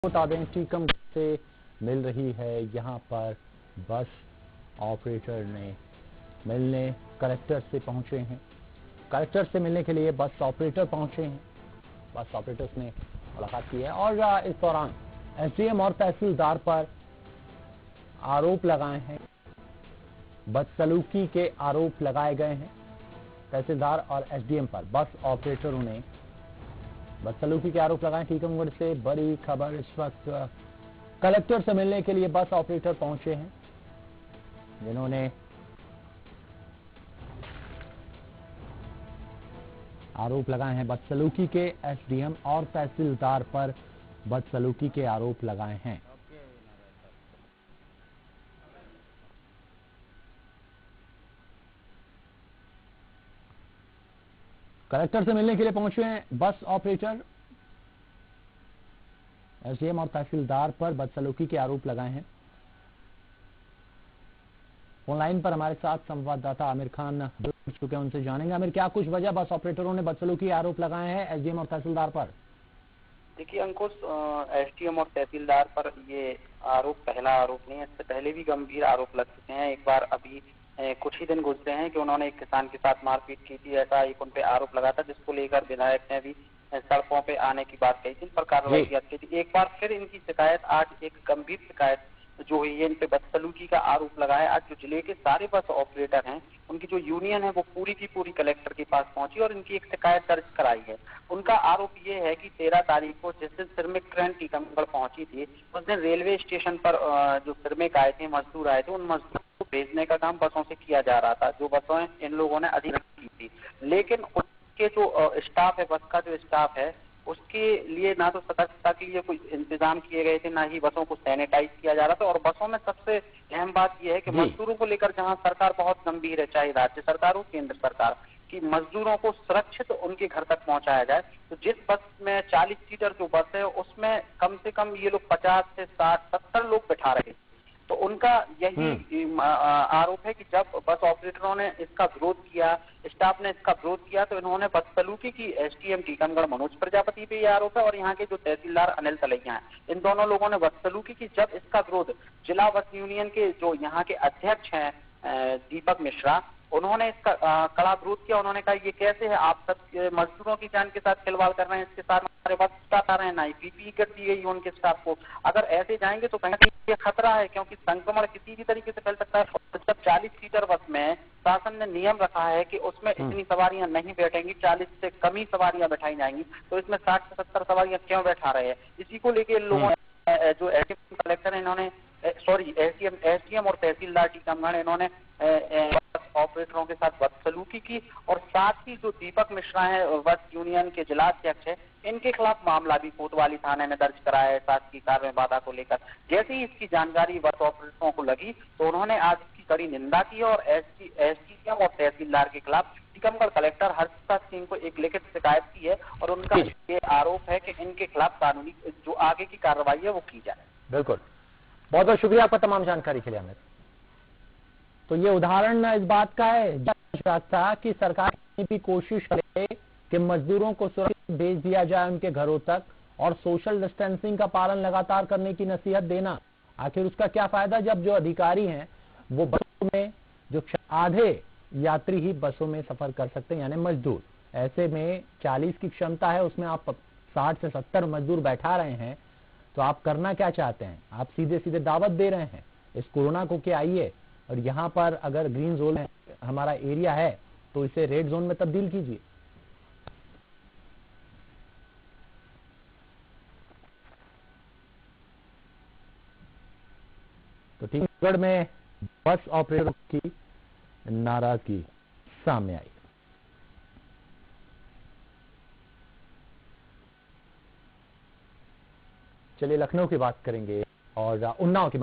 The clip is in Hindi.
बता दें टीकम से मिल रही है यहाँ पर बस ऑपरेटर ने मिलने कलेक्टर से पहुंचे हैं। कलेक्टर से मिलने के लिए बस ऑपरेटर पहुंचे हैं। बस ऑपरेटर्स ने मुलाकात की है और इस दौरान एसडीएम और तहसीलदार पर आरोप लगाए हैं। बदसलूकी के आरोप लगाए गए हैं। तहसीलदार और एसडीएम पर बस ऑपरेटरों ने बदसलूकी के आरोप लगाए। टीकमगढ़ से बड़ी खबर इस वक्त कलेक्टर से मिलने के लिए बस ऑपरेटर पहुंचे हैं, जिन्होंने आरोप लगाए हैं। बदसलूकी के एसडीएम और तहसीलदार पर बदसलूकी के आरोप लगाए हैं। कलेक्टर से मिलने के लिए पहुंचे हैं बस ऑपरेटर। एसडीएम और तहसीलदार पर बदसलूकी के आरोप लगाए हैं। ऑनलाइन पर हमारे साथ संवाददाता आमिर खान जुड़ चुके हैं, उनसे जानेंगे। आमिर, क्या कुछ वजह बस ऑपरेटरों ने बदसलूकी के आरोप लगाए हैं एसडीएम और तहसीलदार पर? देखिए अंकुश, एसडीएम और तहसीलदार पर ये आरोप पहला आरोप नहीं है। इससे पहले भी गंभीर आरोप लग चुके हैं। एक बार अभी कुछ ही दिन गुजरे हैं कि उन्होंने एक किसान के साथ मारपीट की थी, ऐसा एक उन पे आरोप लगा था, जिसको लेकर विधायक ने भी सड़कों पे आने की बात कही थी, इन पर कार्रवाई की थी। एक बार फिर इनकी शिकायत, आज एक गंभीर शिकायत जो हुई है, इन पे बदसलूकी का आरोप लगा है। आज जो जिले के सारे बस ऑपरेटर हैं, उनकी जो यूनियन है, वो पूरी की पूरी कलेक्टर के पास पहुंची और इनकी एक शिकायत दर्ज कराई है। उनका आरोप ये है कि 13 तारीख को जिस दिन श्रमिक ट्रेन टीकमगढ़ पहुंची थी, उस दिन रेलवे स्टेशन पर जो श्रमिक आए थे, मजदूर आए थे, उन मजदूरों को भेजने का काम बसों से किया जा रहा था, जो बसों इन लोगों ने अधिग्रहण की थी। लेकिन उसके जो स्टाफ है, बस का जो स्टाफ है, उसके लिए ना तो सतर्कता के लिए कोई इंतजाम किए गए थे, ना ही बसों को सैनिटाइज किया जा रहा था। और बसों में सबसे अहम बात यह है कि मजदूरों को लेकर जहां सरकार बहुत गंभीर है, चाहे राज्य सरकार हो, केंद्र सरकार, कि मजदूरों को सुरक्षित उनके घर तक पहुंचाया जाए। तो जिस बस में 40 सीटर जो बस है, उसमें कम से कम ये लोग 50 से 60, 70 लोग बैठा रहे। तो उनका यही आरोप है कि जब बस ऑपरेटरों ने इसका विरोध किया, स्टाफ ने इसका विरोध किया, तो इन्होंने बदसलूकी की। एसडीएम टीकमगढ़ मनोज प्रजापति पे यह आरोप है और यहाँ के जो तहसीलदार अनिल तलैया हैं, इन दोनों लोगों ने बदसलूकी की। जब इसका विरोध जिला बस यूनियन के जो यहाँ के अध्यक्ष हैं दीपक मिश्रा, उन्होंने इसका कड़ा विरोध किया। उन्होंने कहा ये कैसे है, आप सब मजदूरों की जान के साथ खिलवाड़ कर रहे हैं, इसके साथ हमारे बस स्टाफ आ रहे हैं, ना ही पीपीई किट दी गई उनके स्टाफ को। अगर ऐसे जाएंगे तो कहीं ये खतरा है, क्योंकि संक्रमण किसी भी तरीके से फैल सकता है। जब 40 सीटर बस में शासन ने नियम रखा है कि उसमें इतनी सवारियां नहीं बैठेंगी, 40 से कम ही सवारियां बैठाई जाएंगी, तो इसमें 60 से 70 सवारियां क्यों बैठा रहे हैं? इसी को लेके लोगों जो एसडीएम कलेक्टर है, इन्होंने एसडीएम और तहसीलदार टीकमगढ़, इन्होंने ऑपरेटरों के साथ बदसलूकी की। और साथ ही जो दीपक मिश्रा है, बस यूनियन के जिला अध्यक्ष है, इनके खिलाफ मामला भी कोतवाली थाने में दर्ज कराया है शासकीय कार्य में बाधा को लेकर। जैसे ही इसकी जानकारी बस ऑपरेटरों को लगी, तो उन्होंने आज इसकी कड़ी निंदा की और एसडीएम और तहसीलदार के खिलाफ टीकमगढ़ कलेक्टर हर्षप्रसाद सिंह को एक लिखित शिकायत की है और उनका ये आरोप है कि इनके खिलाफ कानूनी जो आगे की कार्रवाई है वो की जाए। बिल्कुल, बहुत बहुत शुक्रिया आपका तमाम जानकारी के लिए आमिर। तो ये उदाहरण इस बात का है था कि सरकार भी कोशिश करे कि मजदूरों को सुरक्षित भेज दिया जाए उनके घरों तक, और सोशल डिस्टेंसिंग का पालन लगातार करने की नसीहत देना। आखिर उसका क्या फायदा जब जो अधिकारी हैं वो बसों में, जो आधे यात्री ही बसों में सफर कर सकते हैं, यानी मजदूर। ऐसे में 40 की क्षमता है, उसमें आप 60 से 70 मजदूर बैठा रहे हैं, तो आप करना क्या चाहते हैं? आप सीधे सीधे दावत दे रहे हैं इस कोरोना को कि आइए, और यहाँ पर अगर ग्रीन जोन है हमारा एरिया है, तो इसे रेड जोन में तब्दील कीजिए। तो टीकमगढ़ में बस ऑपरेटरों की नाराजगी सामने आई। चलिए लखनऊ की बात करेंगे और उन्नाव की